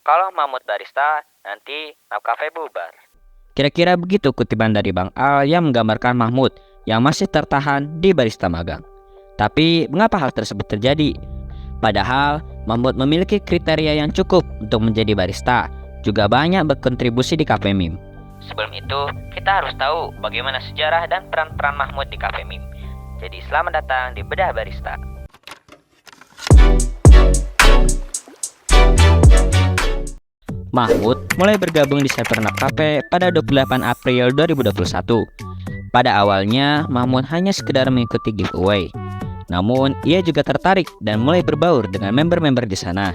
Kalau Mahmud barista, nanti Cafe bubar. Kira-kira begitu kutipan dari Bang Al yang menggambarkan Mahmud yang masih tertahan di barista magang. Tapi mengapa hal tersebut terjadi? Padahal Mahmud memiliki kriteria yang cukup untuk menjadi barista, juga banyak berkontribusi di Cafe Mim. Sebelum itu, kita harus tahu bagaimana sejarah dan peran-peran Mahmud di Cafe Mim. Jadi selamat datang di Bedah Barista. Mahmud mulai bergabung di Cypernap Cafe pada 28 April 2021. Pada awalnya, Mahmud hanya sekedar mengikuti giveaway. Namun, ia juga tertarik dan mulai berbaur dengan member-member di sana.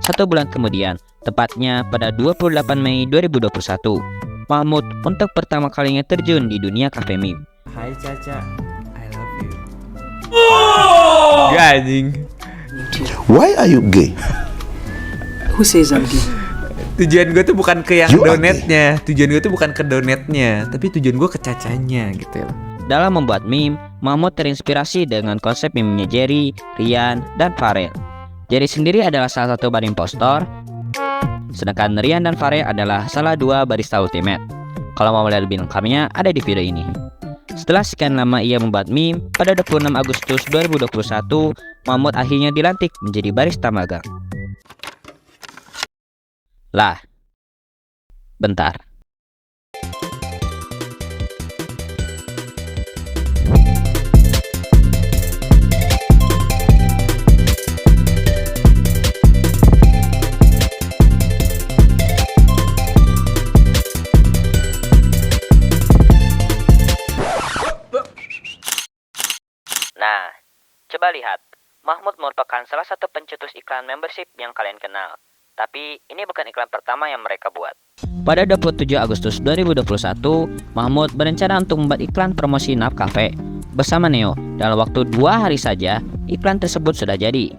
1 bulan kemudian, tepatnya pada 28 Mei 2021, Mahmud untuk pertama kalinya terjun di dunia Cafe Mim. Hai Caca, I love you. Gak anjing. Why are you gay? Who says I'm gay? Tujuan gue tuh bukan ke yang You are donetnya. Tujuan gue tuh bukan ke donetnya, tapi tujuan gue ke Cacanya gitu ya. Dalam membuat meme, Mahmud terinspirasi dengan konsep meme-nya Jerry, Rian, dan Farel. Jerry sendiri adalah salah satu bar impostor, sedangkan Rian dan Farel adalah salah dua barista ultimate. Kalau mau melihat lebih lengkapnya, ada di video ini. Setelah sekian lama ia membuat meme, pada 26 Agustus 2021, Mahmud akhirnya dilantik menjadi barista magang. Lah, bentar. Nah, coba lihat. Mahmud merupakan salah satu pencetus iklan membership yang kalian kenal. Tapi ini bukan iklan pertama yang mereka buat. Pada 27 Agustus 2021, Mahmud berencana untuk membuat iklan promosi Nap Cafe bersama Neo. Dalam waktu 2 hari saja, iklan tersebut sudah jadi.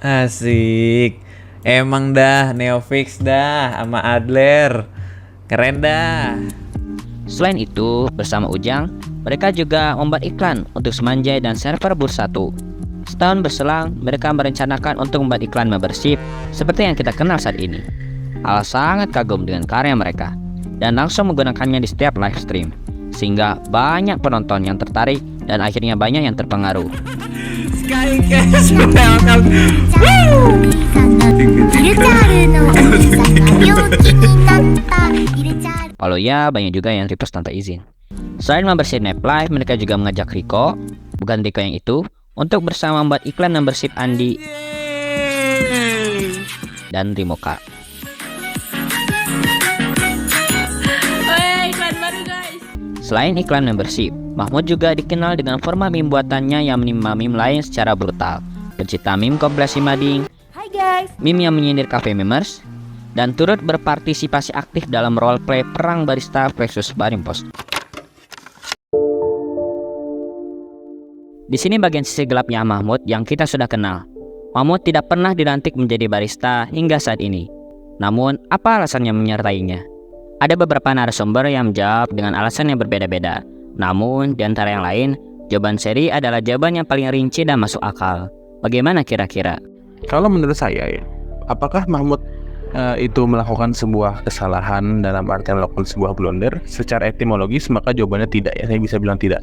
Asik. Emang dah Neofix dah sama Adler. Keren dah. Selain itu, bersama Ujang, mereka juga membuat iklan untuk Semanjai dan server Burs 1. Setahun berselang, mereka merencanakan untuk membuat iklan membership seperti yang kita kenal saat ini. Al sangat kagum dengan karya mereka dan langsung menggunakannya di setiap live stream, sehingga banyak penonton yang tertarik dan akhirnya banyak yang terpengaruh. Kalau ya, banyak juga yang repost tanpa izin. Selain membership Nap Live, mereka juga mengajak Riko, bukan Riko yang itu, untuk bersama membuat iklan membership Andi dan Rimoka. Selain iklan membership, Mahmud juga dikenal dengan format meme buatannya yang menimpa meme lain secara brutal. Pencipta meme kompilasi mading, Hai guys. meme yang menyindir cafe memers, dan turut berpartisipasi aktif dalam roleplay perang barista versus bar impostor. Di sini bagian sisi gelapnya Mahmud yang kita sudah kenal. Mahmud tidak pernah dilantik menjadi barista hingga saat ini. Namun, apa alasannya menyertainya? Ada beberapa narasumber yang menjawab dengan alasan yang berbeda-beda. Namun, di antara yang lain, jawaban seri adalah jawaban yang paling rinci dan masuk akal. Bagaimana kira-kira? Kalau menurut saya ya, apakah Mahmud itu melakukan sebuah kesalahan dalam artian melakukan sebuah blunder? Secara etimologis maka jawabannya tidak ya, saya bisa bilang tidak.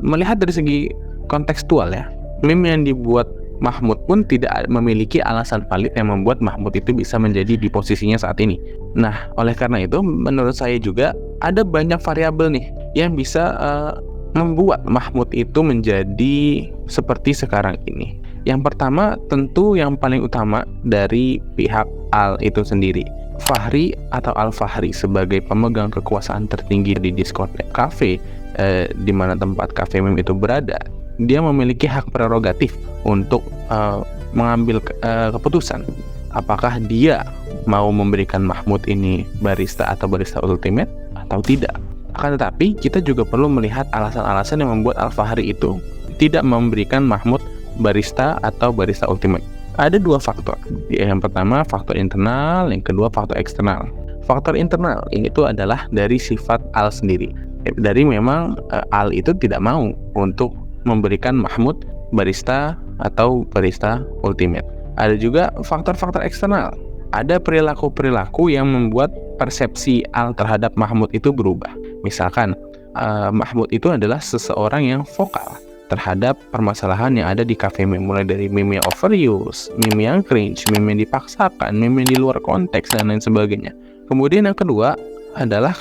Melihat dari segi kontekstual ya, meme yang dibuat Mahmud pun tidak memiliki alasan valid yang membuat Mahmud itu bisa menjadi di posisinya saat ini. Nah, oleh karena itu menurut saya juga ada banyak variabel nih yang bisa membuat Mahmud itu menjadi seperti sekarang ini. Yang pertama tentu yang paling utama dari pihak Al itu sendiri. Fahri atau Al Fahri sebagai pemegang kekuasaan tertinggi di Discord Cafe di mana tempat Cafe Mim itu berada, dia memiliki hak prerogatif untuk mengambil keputusan apakah dia mau memberikan Mahmud ini barista atau barista ultimate atau tidak. Akan tetapi kita juga perlu melihat alasan-alasan yang membuat Al Fahri itu tidak memberikan Mahmud barista atau barista ultimate. Ada dua faktor. Yang pertama faktor internal, yang kedua faktor eksternal. Faktor internal ini tuh adalah dari sifat Al sendiri. Dari memang Al itu tidak mau untuk memberikan Mahmud barista atau barista ultimate. Ada juga faktor-faktor eksternal. Ada perilaku-perilaku yang membuat persepsi Al terhadap Mahmud itu berubah. Misalkan Mahmud itu adalah seseorang yang vokal terhadap permasalahan yang ada di cafe meme, mulai dari meme yang overuse, meme yang cringe, meme yang dipaksakan, meme yang di luar konteks, dan lain sebagainya. Kemudian yang kedua adalah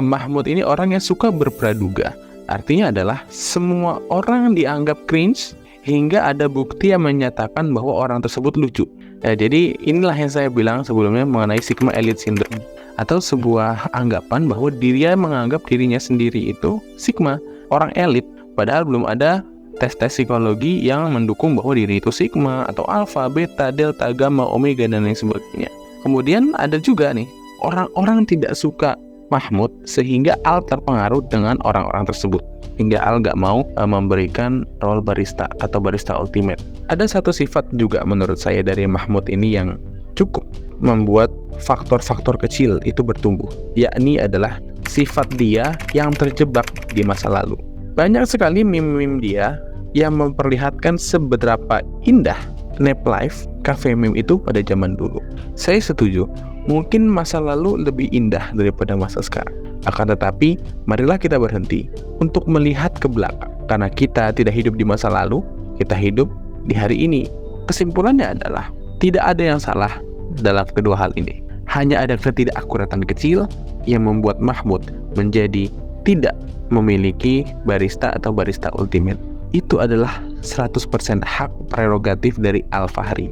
Mahmud ini orang yang suka berpraduga. Artinya adalah semua orang dianggap cringe hingga ada bukti yang menyatakan bahwa orang tersebut lucu. Jadi inilah yang saya bilang sebelumnya mengenai Sigma Elite Syndrome, atau sebuah anggapan bahwa dia menganggap dirinya sendiri itu Sigma, orang elit, padahal belum ada tes-tes psikologi yang mendukung bahwa diri itu Sigma atau Alpha, Beta, Delta, Gamma, Omega, dan lain sebagainya. Kemudian ada juga nih, orang-orang tidak suka Mahmud sehingga Al terpengaruh dengan orang-orang tersebut, hingga Al gak mau memberikan role barista atau barista ultimate. Ada satu sifat juga menurut saya dari Mahmud ini yang cukup membuat faktor-faktor kecil itu bertumbuh, yakni adalah sifat dia yang terjebak di masa lalu. Banyak sekali meme-meme dia yang memperlihatkan seberapa indah nap life cafe meme itu pada zaman dulu. Saya setuju, mungkin masa lalu lebih indah daripada masa sekarang. Akan tetapi, marilah kita berhenti untuk melihat ke belakang. Karena kita tidak hidup di masa lalu, kita hidup di hari ini. Kesimpulannya adalah, tidak ada yang salah dalam kedua hal ini. Hanya ada ketidakakuratan kecil yang membuat Mahmud menjadi tidak memiliki barista atau barista ultimate. Itu adalah 100% hak prerogatif dari Al-Fahri.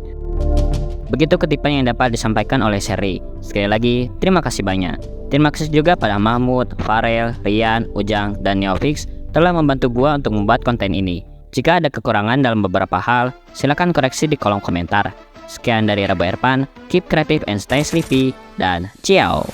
Begitu kutipan yang dapat disampaikan oleh Sherry. Sekali lagi, terima kasih banyak. Terima kasih juga pada Mahmud, Farel, Rian, Ujang, dan Neofix telah membantu gua untuk membuat konten ini. Jika ada kekurangan dalam beberapa hal, silakan koreksi di kolom komentar. Sekian dari Rabu Erpan, keep creative and stay sleepy, dan ciao!